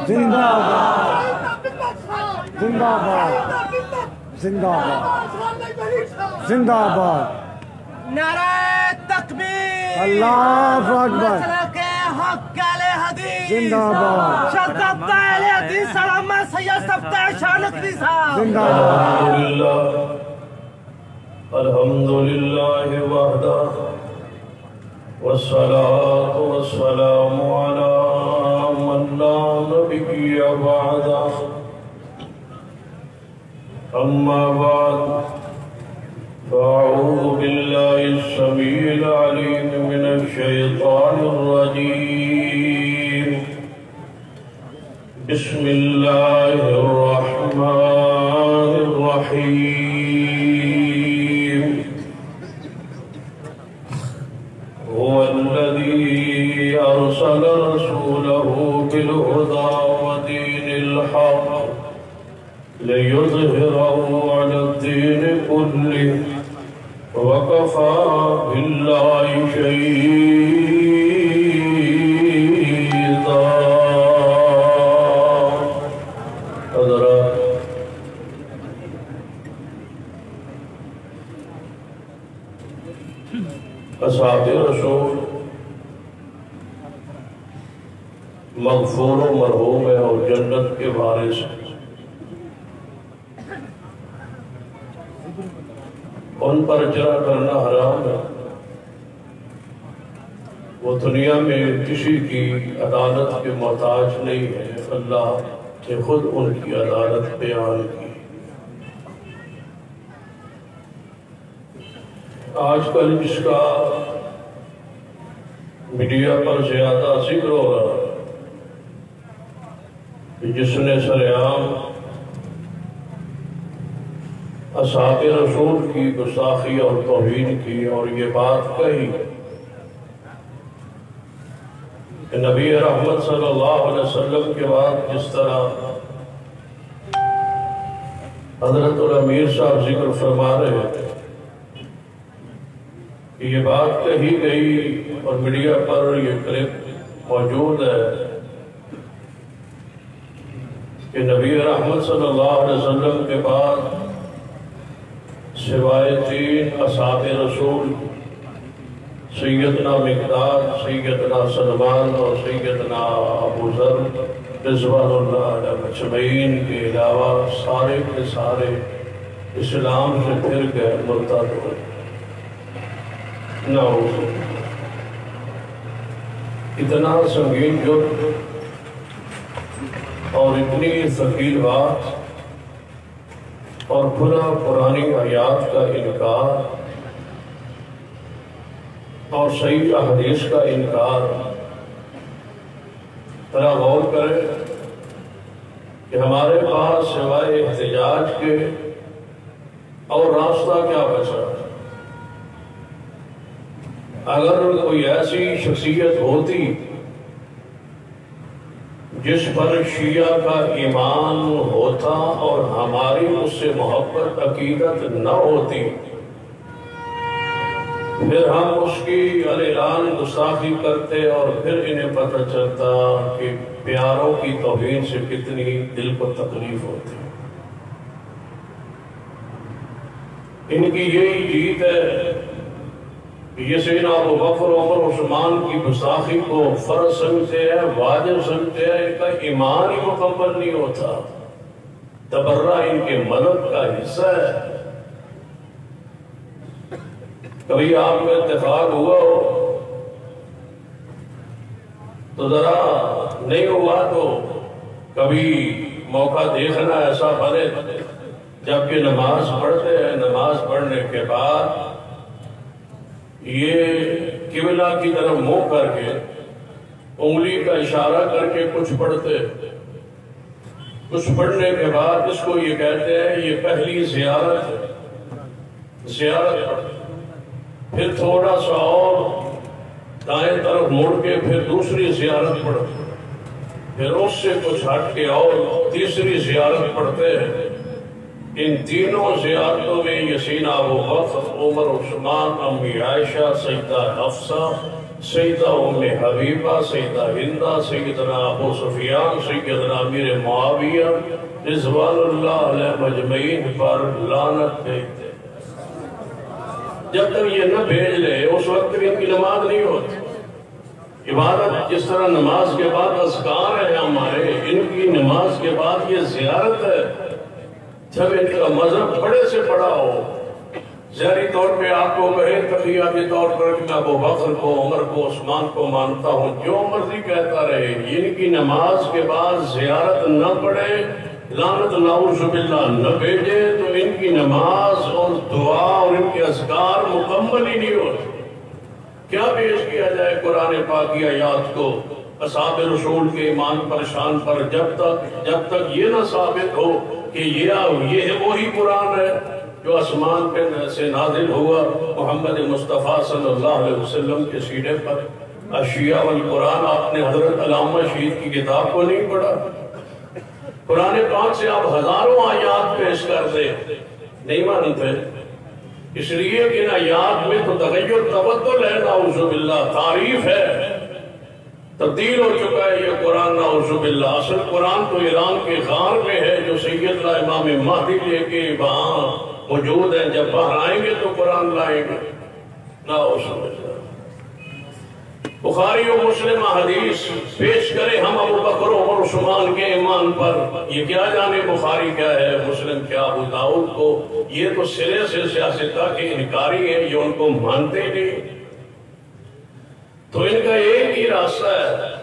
زندہ باد زندہ باد زندہ باد زندہ باد نعرہ تکبیر اللہ اکبر مسلک حق اہل حدیث زندہ باد شدت اہل حدیث سلام سید صفدہ شاہ نقوی صاحب زندہ باد الحمدللہ وحدہ والصلاة والسلام على من لا نبی بعدہ اما بعد فاعوذ باللہ السمیع العلیم من الشیطان الرجیم بسم اللہ الرحمن الرحیم هو الذي أرسل رسوله بالهدى ودين الحق ليظهره على الدين كله وكفى بالله شهيدا. حضرات اصحاب رسول مغفور و مرحوم ہے اور جنت کے وارث ان پر جرح کرنا حرام ہے. وہ دنیا میں کسی کی عدالت کے محتاج نہیں ہے. اللہ نے خود ان کی عدالت بیان کی. آج کل جس کا میڈیا پر زیادہ ذکر ہو رہا کہ جس نے سرعام اصحاب رسول کی گستاخی اور توہین کی اور یہ بات کہی کہ نبی رحمت صلی اللہ علیہ وسلم کے بعد جس طرح حضرت الامیر صاحب ذکر فرما رہے تھے کہ یہ بات کہی گئی اور میڈیا پر یہ کلپ موجود ہے کہ نبی رحمت صلی اللہ علیہ وسلم کے بعد سوائے 3 اصحاب رسول سیدنا مقداد، سیدنا سلمان اور سیدنا ابو ذر رضوان اللہ علیہ اجمعین کے علاوہ سارے کے سارے اسلام سے پھر گئے، مرتد ہوئے. اتنا سنگین جرم اور اتنی ثقیل بات اور پرانی آیات کا انکار اور صحیح احادیث کا انکار. ذرا غور کریں کہ ہمارے پاس سوائے احتجاج کے اور راستہ کیا بچا. اگر کوئی ایسی شخصیت ہوتی جس پر شیعہ کا ایمان ہوتا اور ہماری اس سے محبت عقیدت نہ ہوتی، پھر ہم اس کی اعلان گستاخی کرتے اور پھر انہیں پتہ چلتا کہ پیاروں کی توہین سے کتنی دل کو تکلیف ہوتی. ان کی یہی جیت ہے یہ سیدنا ابو بکر عمر عثمان کی گستاخی کو فرض سمجھتے ہیں، واجب سمجھتے ہیں. ان کا ایمان ہی مکمل نہیں ہوتا. تبرہ ان کے ملک کا حصہ ہے. کبھی آپ میں اتفاق ہوا ہو تو ذرا نہیں ہوا تو کبھی موقع دیکھنا ایسا بنے جبکہ نماز پڑھتے ہیں. نماز پڑھنے کے بعد یہ قبلہ کی طرف منہ کر کے انگلی کا اشارہ کر کے کچھ پڑھتے. کچھ پڑھنے کے بعد اس کو یہ کہتے ہیں یہ پہلی زیارت ہے. زیارت پڑھتے پھر تھوڑا سا اور دائیں طرف مڑ کے پھر دوسری زیارت پڑھتے، پھر اس سے کچھ ہٹ کے اور تیسری زیارت پڑھتے ہیں. ان تینوں زیارتوں میں سیدنا ابو بکر، عمر، عثمان، امی عائشہ، سیدہ حفصہ سیدہ ام حبیبہ، سیدہ ہندہ، سیدنا ابو سفیان، سیدنا امیر معاویہ رضوان اللہ علیہ مجمعین پر لعنت بھیجتے۔ جب تک یہ نہ بھیج لے اس وقت ان کی نماز نہیں ہوتی۔ عبادت جس طرح نماز کے بعد اذکار ہے ہمارے، ان کی نماز کے بعد یہ زیارت ہے۔ جب ان کا مذہب بڑے سے بڑا ہو، ظاہری طور پہ آپ کو کہے تقیہ طور پر کہ میں ابو بکر کو، عمر کو، عثمان کو مانتا ہوں، جو مرضی کہتا رہے، ان کی نماز کے بعد زیارت نہ پڑھے، لعنت نعوذ باللہ نہ بھیجے، تو ان کی نماز اور دعا اور ان کے اذکار مکمل ہی نہیں ہوتے۔ کیا پیش کیا جائے قرآن پاک کی آیات کو اصحاب رسول کے ایمان پر شان پر، جب تک یہ نہ ثابت ہو کہ یہ وہی قرآن ہے جو آسمان پہ سے نازل ہوا محمد مصطفیٰ صلی اللہ علیہ وسلم کے سینے پر۔ اشیاء والقرآن، آپ نے حضرت علامہ شہید کی کتاب کو نہیں پڑھا؟ قرآن پاک سے آپ ہزاروں آیات پیش کر دیں، نہیں مانتے، اس لیے کہ ان آیات میں تو تغیر تبدل ہے، نعوذ باللہ، تعریف ہے، تبدیل ہو چکا ہے یہ قرآن، نعوذ باللہ۔ اصل قرآن تو ایران کے غار میں ہے جو سیدنا امام مہدی لے کے وہاں موجود ہیں، جب باہر آئیں گے تو قرآن لائیں گے، نعوذ باللہ۔ بخاری و مسلم حدیث پیش کرے ہم ابو بکر و عمر عثمان کے ایمان پر، یہ کیا جانے بخاری کیا ہے، مسلم کیا، ابو داؤد کو، یہ تو سرے سے سیاستہ کے انکاری ہیں، یہ ان کو مانتے ہی نہیں۔ تو ان کا ایک ہی راستہ ہے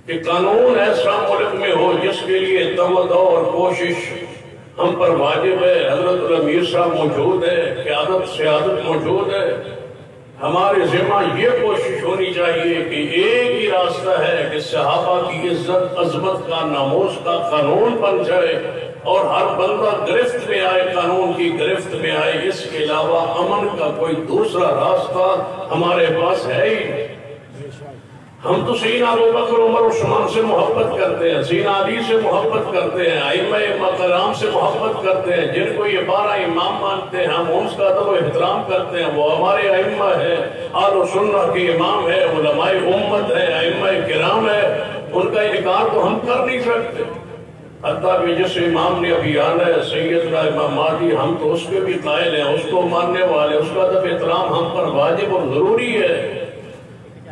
کہ قانون ایسا ملک میں ہو جس کے لیے توجہ اور کوشش ہم پر واجب ہے۔ حضرت الامیر صاحب موجود ہے، قیادت سیادت موجود ہے، ہمارے ذمہ یہ کوشش ہونی چاہیے کہ ایک ہی راستہ ہے کہ صحابہ کی عزت عظمت کا ناموس کا قانون بن جائے اور ہر بندہ گرفت میں آئے، قانون کی گرفت میں آئے۔ اس کے علاوہ امن کا کوئی دوسرا راستہ ہمارے پاس ہے ہی نہیں۔ ہم تو سیدنا ابو بکر عمر عثمان سے محبت کرتے ہیں، سیدنا علی سے محبت کرتے ہیں، ائمہ کرام سے محبت کرتے ہیں، جن کو یہ 12 امام مانتے ہیں، ہم ان کا ادب و احترام کرتے ہیں، وہ ہمارے ائمہ ہیں، اہل سنہ کے امام ہیں، علماء امت ہیں، ائمہ کرام ہیں، ان کا انکار تو ہم کر نہیں سکتے۔ حتیٰ کہ جس امام نے ابھی آنا ہے سیدنا امام مہدی، ہم تو اس کے بھی قائل ہیں، اس کو ماننے والے، اس کا ادب احترام ہم پر واجب اور ضروری ہے۔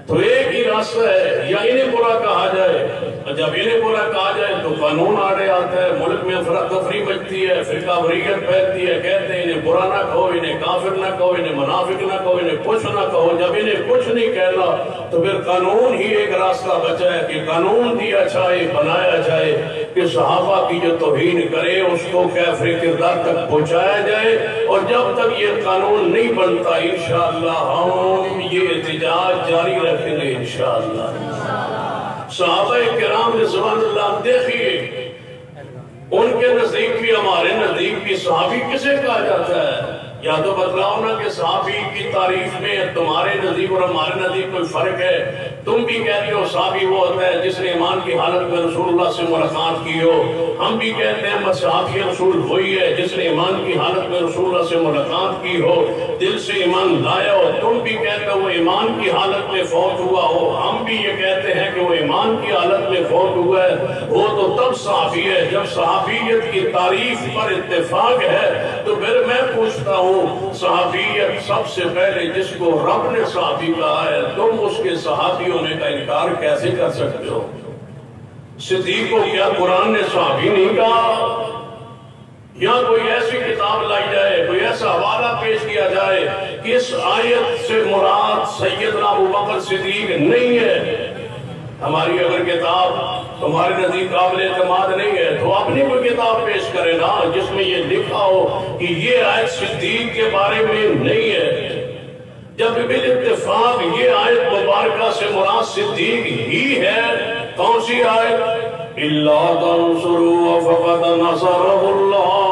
تو ایک ہی راستہ ہے، یا انہیں برا کہا جائے، جب انہیں برا کہا جائے تو قانون آڑے آتا ہے، ملک میں افراتفری بچتی ہے، فرقہ واریت پھیلتی ہے، کہتے ہیں انہیں برا نہ کہو، انہیں کافر نہ کہو، انہیں منافق نہ کہو، انہیں کچھ نہ کہو۔ جب انہیں کچھ نہیں کہنا تو پھر قانون ہی ایک راستہ بچا ہے کہ قانون دیا جائے، بنایا جائے کہ صحابہ کی جو توہین کرے اس کو کیفر کردار تک پہنچایا جائے، اور جب تک یہ قانون نہیں بنتا انشاءاللہ ہم یہ احتجاج جاری رکھیں گے انشاءاللہ۔ صحابہ کرام رضوان اللہ دیکھیے، ان کے نزدیک بھی ہمارے نزدیک بھی صحابی کسے کہا جاتا ہے؟ یا تو بتلاؤ نا کہ صحابی کی تعریف میں تمہارے نزدیک اور ہمارے نزدیک کوئی فرق ہے؟ تم بھی کہتے ہو صحابی وہ ہوتا ہے جس نے ایمان کی حالت میں رسول اللہ سے ملاقات کی ہو، ہم بھی کہتے ہیں صحابی رسول وہی ہے جس نے ایمان کی حالت میں رسول اللہ سے ملاقات کی ہو، دل سے ایمان لایا ہو۔ تم بھی کہتے ہو وہ ایمان کی حالت میں فوت ہوا ہو، ہم بھی یہ کہتے ہیں کہ وہ ایمان کی حالت میں فوت ہوا ہے۔ وہ تو تب صحابی ہے جب صحابیت کی تعریف پر اتفاق ہے۔ تو پھر میں پوچھتا ہوں، صحابیت سب سے پہلے جس کو رب نے صحابی کہا ہے، تم اس کے صحابی ہونے کا انکار کیسے کر سکتے ہو؟ صدیق کو کیا قرآن نے صحابی نہیں کہا؟ یا کوئی ایسی کتاب لائی جائے، کوئی ایسا حوالہ پیش کیا جائے کہ اس آیت سے مراد سیدنا ابو بکر صدیق نہیں ہے؟ ہماری اگر کتاب تمہارے نزدیک قابل اعتماد نہیں ہے تو اپنی کوئی کتاب پیش کرے نا جس میں یہ لکھا ہو کہ یہ آیت صدیق کے بارے میں نہیں ہے۔ جب بالاتفاق یہ آیت مبارکہ سے مراد صدیق ہی ہے، کون سی آیت؟ اِلَّا تَنْصُرُوا فَقَدْ نَصَرَهُ اللَّهُ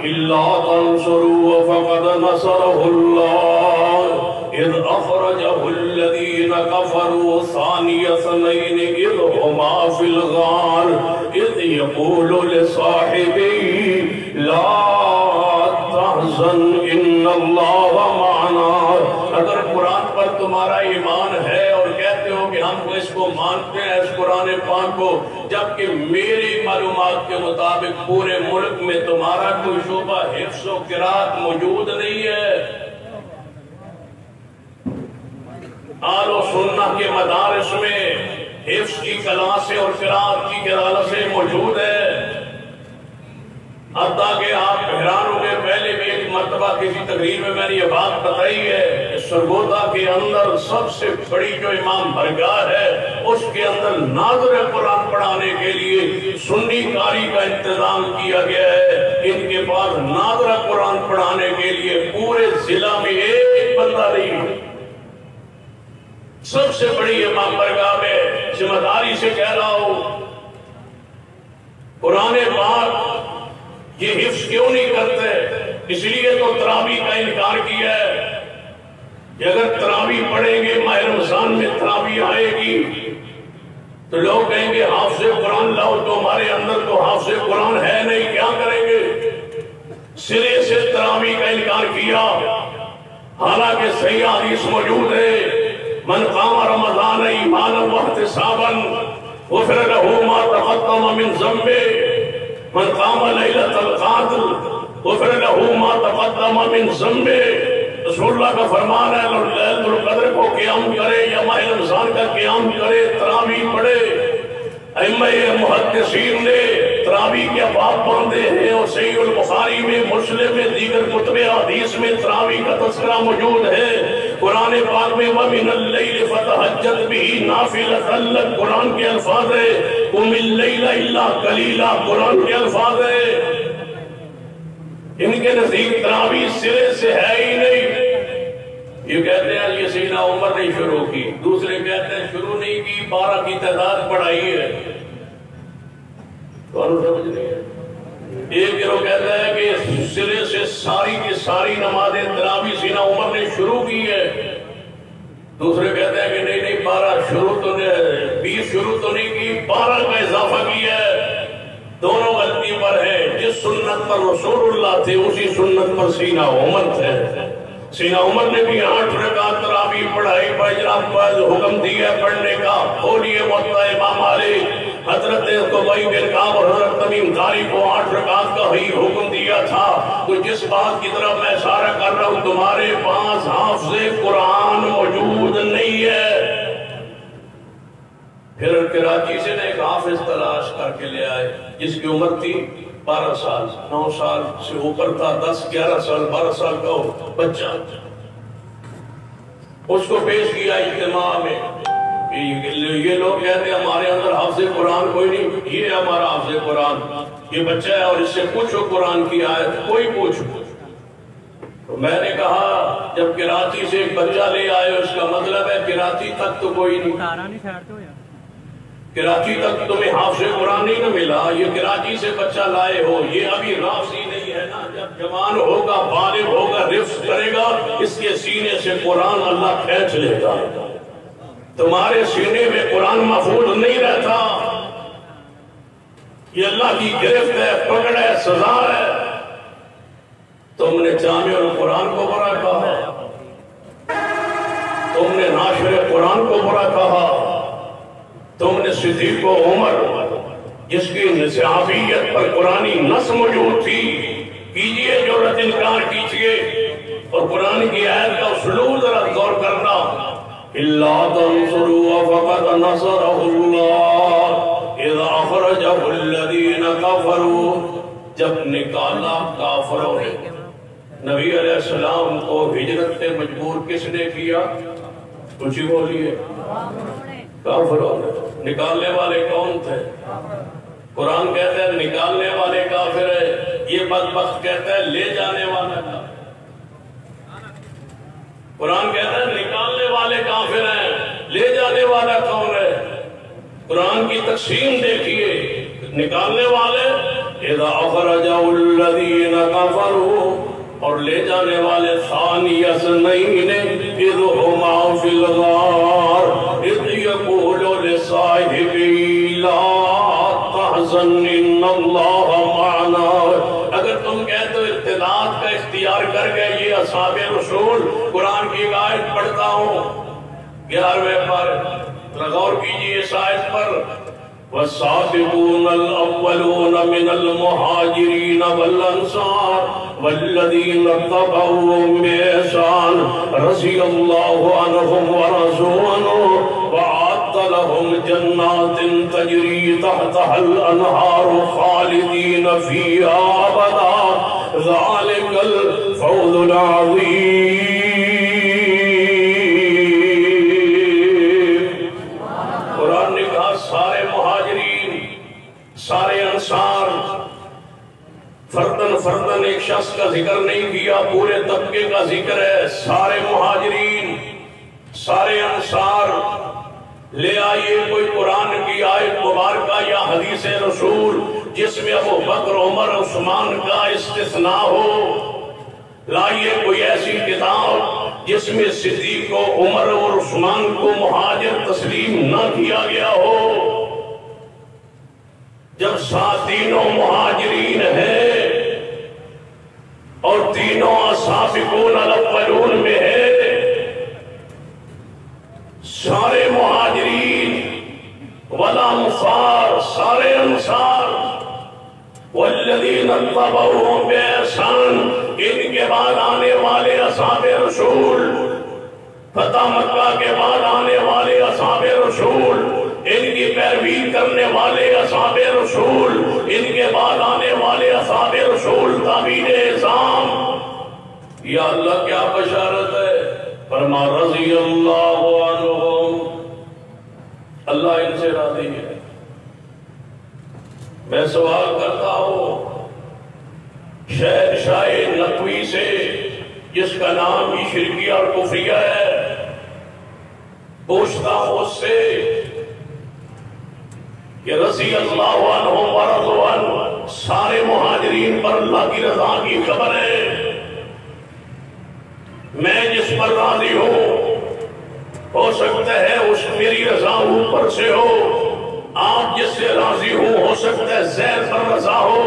إِلَّا تَنْصُرُوا فَقَدْ نَصَرَهُ اللَّهُ إِذْ أَخْرَجَهُ الَّذِينَ كَفَرُوا ثَانِيَ اثْنَيْنِ إِذْ هُمَا فِي الْغَارِ إِذْ يَقُولُ لِصَاحِبِهِ لَا تَحْزَنْ إِنَّ اللَّهَ مَعَنَا۔ اگر قرآن پر تمہارے اس کو مانتے ہیں اس قرآن پاک کو، جبکہ میری معلومات کے مطابق پورے ملک میں تمہارا کوئی شعبہ حفظ و قرات موجود نہیں ہے۔ اہل و سنت کے مدارس میں حفظ کی کلاسیں اور قرات کی کلاسیں موجود ہے۔ حتیٰ کہ آپ حیران ہو گئے، پہلے بھی ایک مرتبہ کسی تقریر میں نے یہ بات بتائی ہے کہ سرگودا کے اندر سب سے بڑی جو امام برگاہ ہے اس کے اندر ناظر قرآن پڑھانے کے لیے سنی قاری کا انتظام کیا گیا ہے۔ ان کے پاس ناظر قرآن پڑھانے کے لیے پورے ضلع میں ایک بندہ نہیں۔ سب سے بڑی امام برگاہ میں ذمہ داری سے کہہ رہا ہوں، قرآن پاک یہ حفظ کیوں نہیں کرتے؟ اس لیے تو تراویح کا انکار کیا ہے کہ اگر تراویح پڑھیں گے ماہ رمضان میں تراویح آئے گی تو لوگ کہیں گے حافظ قرآن لاؤ، تو ہمارے اندر تو حافظ قرآن ہے نہیں، کیا کریں گے؟ سرے سے تراویح کا انکار کیا، حالانکہ صحیح حدیث موجود ہے، من قام رمضان ایمانا واحتسابا غفر له ما تقدم من ذنبه، من قام لیلۃ القدر غفر له ما تقدم من ذنبه۔ رسول اللہ کا فرمان ہے لیلۃ القدر کو قیام کرے یا ماہ رمضان کا قیام کرے، تراویح پڑھے۔ ائمہ محدثین نے تراویح کے ابواب باندھے ہیں، اور صحیح البخاری میں، مسلم میں، دیگر کتب حدیث میں تراویح کا تذکرہ موجود ہے۔ قرآن پاک میں وَمِنَ اللَّيْلِ فَتَهَجَّدْ بِهِ نَافِلَةً لَكَ، قرآن کے الفاظ ہے، قُمِ اللَّيْلَ إِلَّا قَلِيلًا، قرآن کے الفاظ ہے۔ ان کے نزدیک تراویح سرے سے ہے ہی نہیں۔ یہ کہتے ہیں یہ سیدنا عمر نے شروع کی، دوسرے کہتے ہیں شروع نہیں کی، 12 کی تعداد بڑھائی ہے۔ تو سمجھ نہیں ہے۔ ایک گروہ کہتا ہے کہ سرے سے ساری کی ساری نمازیں تراویح سیدنا عمر نے شروع کی ہے، دوسرے کہتے ہیں کہ نہیں 12 شروع تو نہیں، 20 شروع تو نہیں کی، 12 کا اضافہ کیا ہے۔ دونوں غلطی پر ہے، جس سنت پر رسول اللہ تھے اسی سنت پر سیدنا عمر تھے۔ سیدنا عمر نے بھی 8 رکعت تراویح پڑھائی، جناب پر حکم دیا پڑھنے کا، کھولیے موطا امام مالک۔ حضرت قبی بن کعب اور حضرت تمیم داری کو 8 رکعت کا ہی حکم دیا تھا۔ تو جس بات کی طرف میں اشارہ کر رہا ہوں، تمہارے پاس حافظ قرآن موجود نہیں ہے۔ پھر کراچی سے ایک حافظ تلاش کر کے لے آئے جس کی عمر تھی 12 سال، 9 سال سے اوپر تھا، 10 11 سال 12 سال کا بچہ۔ اس کو پیش کیا اجتماع میں، یہ لوگ کہتے ہیں ہمارے اندر حافظ قرآن کوئی نہیں، یہ ہمارا حافظ قرآن، یہ بچہ ہے اور اس سے پوچھو قرآن کی آیت، کوئی پوچھو۔ تو میں نے کہا جب کراچی سے ایک بچہ لے آئے اس کا مطلب ہے کراچی تک تو کوئی نہیں، کراچی تک تمہیں حافظ قرآن نہیں نہ ملا، یہ کراچی سے بچہ لائے ہو، یہ ابھی رافضی نہیں ہے نا، جب جوان ہوگا بالغ ہوگا حفظ کرے گا اس کے سینے سے قرآن اللہ کھینچ لے گا۔ تمہارے سینے میں قرآن محفوظ نہیں رہتا، یہ اللہ کی گرفت ہے، پکڑ ہے، سزا ہے۔ تم نے جامع القرآن کو برا کہا، تم نے ناشر قرآن کو برا کہا، تم نے صدیق و عمر جس کی صحابیت پر قرآنی نص موجود تھی، کیجئے جرأت انکار کیجئے، اور قرآن کی آیت کا اسلوب ذرا غور کرنا، إِلَّا تَنْصُرُوا فَقَدْ نَصَرَهُ اللَّهُ إِذْ أَخْرَجَهُ الَّذِينَ كَفَرُوا، جب نکالا کافروں نے نبی علیہ السلام کو ہجرت سے مجبور کس نے کیا؟ کچھ ہی بولیے، کافروں نے۔ نکالنے والے کون تھے؟ قرآن کہتا ہے نکالنے والے کافر ہے، یہ بدبخت کہتا ہے لے جانے والا کافر۔ قرآن کہتا ہے نکالنے والے کافر ہیں، لے جانے والا کون ہے؟ قرآن کی تقسیم دیکھیے، نکالنے والے اذا اخرجه الذین کفروا، اور لے جانے والے ثانی اثنین اذ ہما فی الغار اذ یقول لصاحبہ لا تحزن ان اللہ معنا۔ اگر تم کہتے ہو ارتداد کا اختیار کر گئے یہ اصحاب رسول، قرآن کی آیت پڑھتا ہوں 11ویں پارے غور کیجئے اس آیت پر والسابقون الأولون من المهاجرين والأنصار والذين اتبعوهم بإحسان رضي الله عنهم ورضوا عنه وأعد لهم جنات تجري تحتها الأنهار خالدين فيها أبدا ذلك الفوز العظيم. قرآن نے کہا سارے مہاجرین سارے انصار، فردن ایک شخص کا ذکر نہیں کیا، پورے طبقے کا ذکر ہے. سارے مہاجرین سارے انصار. لے آئیے کوئی قرآن کی آیت مبارکہ یا حدیث رسول جس میں ابو بکر عمر عثمان کا استثناء ہو. لائیے کوئی ایسی کتاب جس میں صدیق کو عمر اور عثمان کو مہاجر تسلیم نہ کیا گیا ہو. جب تینوں مہاجرین ہیں اور تینوں سابقون الاولون میں ہے، سارے مہاجرین والانصار سارے انصار والذین اتبعوہم بإحسان، ان کے بعد آنے والے اصحاب رسول، فتح مکہ کے بعد آنے والے اصحاب رسول، ان کی پیروی کرنے والے اصحاب رسول، ان کے بعد آنے والے اصحاب رسول تابعین اعظام. یا اللہ کیا بشارت ہے. فرما رضی اللہ عنہم، اللہ ان سے راضی ہے. میں سوال کرتا ہوں شہر شاہ نقوی سے جس کا نام بھی شرکیہ اور کفریہ ہے، پوچھتا ہوں اس سے کہ رضی اللہ عنہم ورضوا عنہ سارے مہاجرین پر اللہ کی رضا کی خبر ہے. میں جس پر راضی ہو سکتا ہے اس میری رضا اوپر سے ہو. آپ جس سے راضی ہو سکتا ہے زیر پر رضا ہو.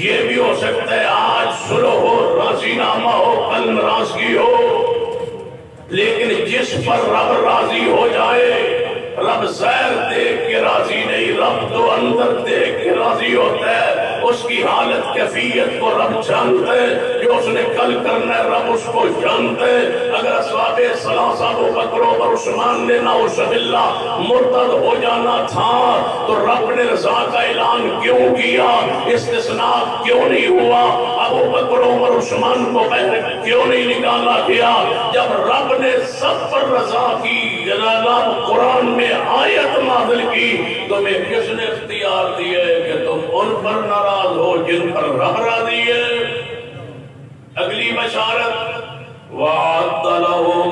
یہ بھی ہو سکتا ہے آج صلح ہو، راضی نامہ ہو، کل ناراضگی ہو. لیکن جس پر رب راضی ہو جائے، رب زیر دیکھ کے راضی نہیں، رب تو اندر دیکھ کے راضی ہوتا ہے. اس کی حالت کیفیت کو رب جانتا ہے، جو اس نے کل کرنا ہے رب اس کو جانتا ہے. اگر اصحاب ثلاثہ ابو بکر اور عثمان نے نعوذ باللہ مرتد ہو جانا تھا تو رب نے رضا کا اعلان کیوں کیا؟ استثناء کیوں نہیں ہوا؟ ابو بکر عمر عثمان کو پہلے کیوں نہیں نکالا گیا؟ جب رب نے سب پر رضا کی، جناب قرآن میں آیت نازل کی، تمہیں کس نے اختیار دیے کہ تم ان پر ناراض ہو جن پر رب راضی ہے؟ اگلی بشارت وَعَدَّ لَهُمْ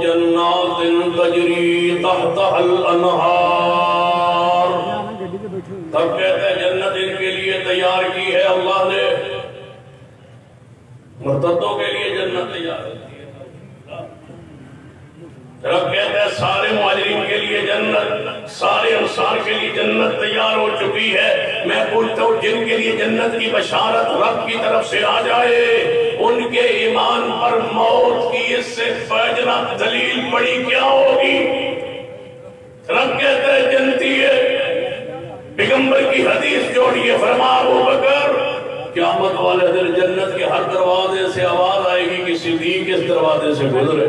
جَنَّاتٍ تَجْرِي تَحْتَهَا الْأَنْهَارُ. تب کہتے ہیں جنت ان کے لیے تیار کی ہے اللہ نے. مرتدوں کے لیے جنت تیار کی ہے. رب کہتے ہیں سارے مہاجرین کے لیے جنت، سارے انصار کے لیے جنت تیار ہو چکی ہے. میں پوچھتا ہوں جن کے لیے جنت کی بشارت رب کی طرف سے آ جائے، ان کے ایمان پر موت کی اس سے فیضنا دلیل بڑی کیا ہوگی؟ رب کہتے ہیں جنتی ہے. پیغمبر کی حدیث جوڑیے، فرما ابو بکر قیامت والے دن جنت کے ہر دروازے سے آواز آئے گی کہ صدیق اس دروازے سے گزرے.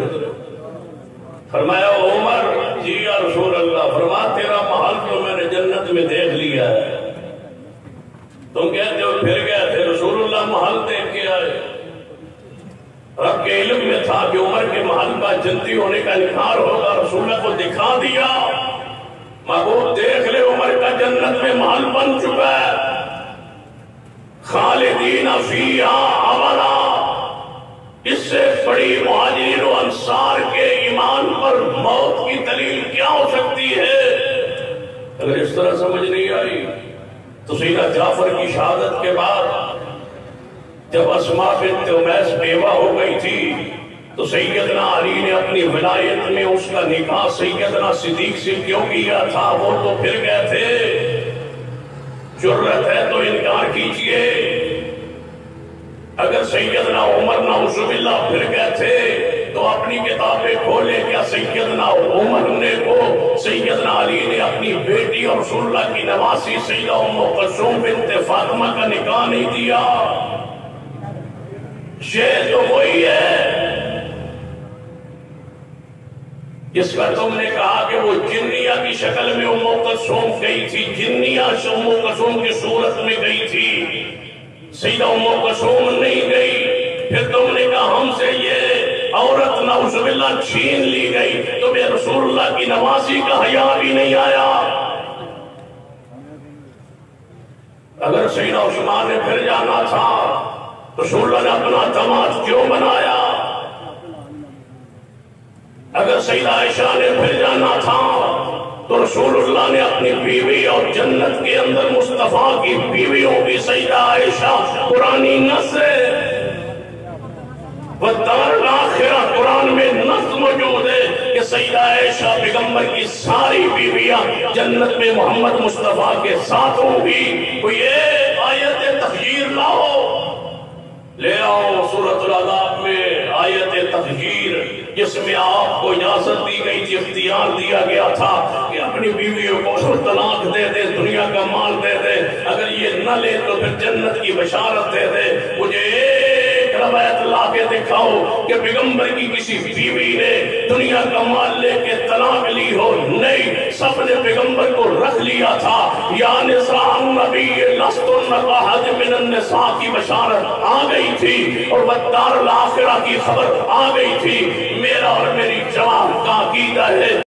فرمایا عمر جی یا رسول اللہ، فرما تیرا محل تو میں نے جنت میں دیکھ لیا ہے. تم کہتے ہو پھر گئے تھے، رسول اللہ محل دیکھ کے آئے. رب کے علم میں تھا کہ عمر کے محل کا جنتی ہونے کا انکار ہوگا، رسول اللہ کو دکھا دیا. محبوب دیکھ لے عمر کا جنت میں محل بن چکا ہے. خالدین فیہا ابدا. اس سے بڑی مہاجرین و انصار کے ایمان پر موت کی دلیل کیا ہو سکتی ہے؟ اگر اس طرح سمجھ نہیں آئی تو سیدہ جعفر کی شہادت کے بعد جب اسماء بنت امیس بیوہ ہو گئی تھی تو سیدنا علی نے اپنی ولایت میں اس کا نکاح سیدنا صدیق سے کیوں کیا تھا؟ وہ تو پھر گئے تھے. جرت ہے تو انکار کیجئے. اگر سیدنا عمر نعوذ باللہ پھر گئے تھے تو اپنی کتابیں کھولے، کیا سیدنا عمر نے کو سیدنا علی نے اپنی بیٹی اور رسول اللہ کی نواسی سیدہ ام کلثوم بنت فاطمہ کا نکاح نہیں دیا؟ یہ تو وہی ہے جس کا تم نے کہا کہ وہ جنیہ کی شکل میں ام کلثوم گئی تھی، جنیہ ام کلثوم کی صورت میں گئی تھی، سیدہ ام کلثوم نہیں گئی۔ پھر تم نے کہا ہم سے یہ عورت نعوذ باللہ چھین لی گئی، تمہیں رسول اللہ کی نواسی کا حیا بھی نہیں آیا۔ اگر سیدہ عثمان نے پھر جانا تھا، رسول اللہ نے اپنا داماد کیوں بنایا؟ اگر سیدہ عائشہ نے پھر جانا تھا تو رسول اللہ نے اپنی بیوی اور جنت کے اندر مصطفیٰ کی بیویوں کی سیدہ عائشہ قرآنی نص والدار الآخرہ قرآن میں نص موجود ہے کہ سیدہ عائشہ پیغمبر کی ساری بیویاں جنت میں محمد مصطفیٰ کے ساتھ ہوں گی۔ کوئی ایک آیت تخییر لاؤ، لے آؤ سورۃ العذاب میں آیت تخییر جس میں آپ کو اجازت دی گئی تھی، اختیار دیا گیا تھا کہ اپنی بیویوں کو طلاق دے دے، دنیا کا مال دے دے، اگر یہ نہ لے تو پھر جنت کی بشارت دے دے۔ مجھے ایک روایت لا کے دکھاؤ کہ پیغمبر کی کسی بیوی نے دنیا کا مال لے کے طلاق لی ہو؟ نہیں، سب نے پیغمبر کو رکھ لیا تھا۔ یا نساء النبی لستن کاحد من النساء کی بشارت آ گئی تھی اور والدار الآخرہ کی خبر آ گئی تھی۔ میرا اور میری جواب کا عقیدہ ہے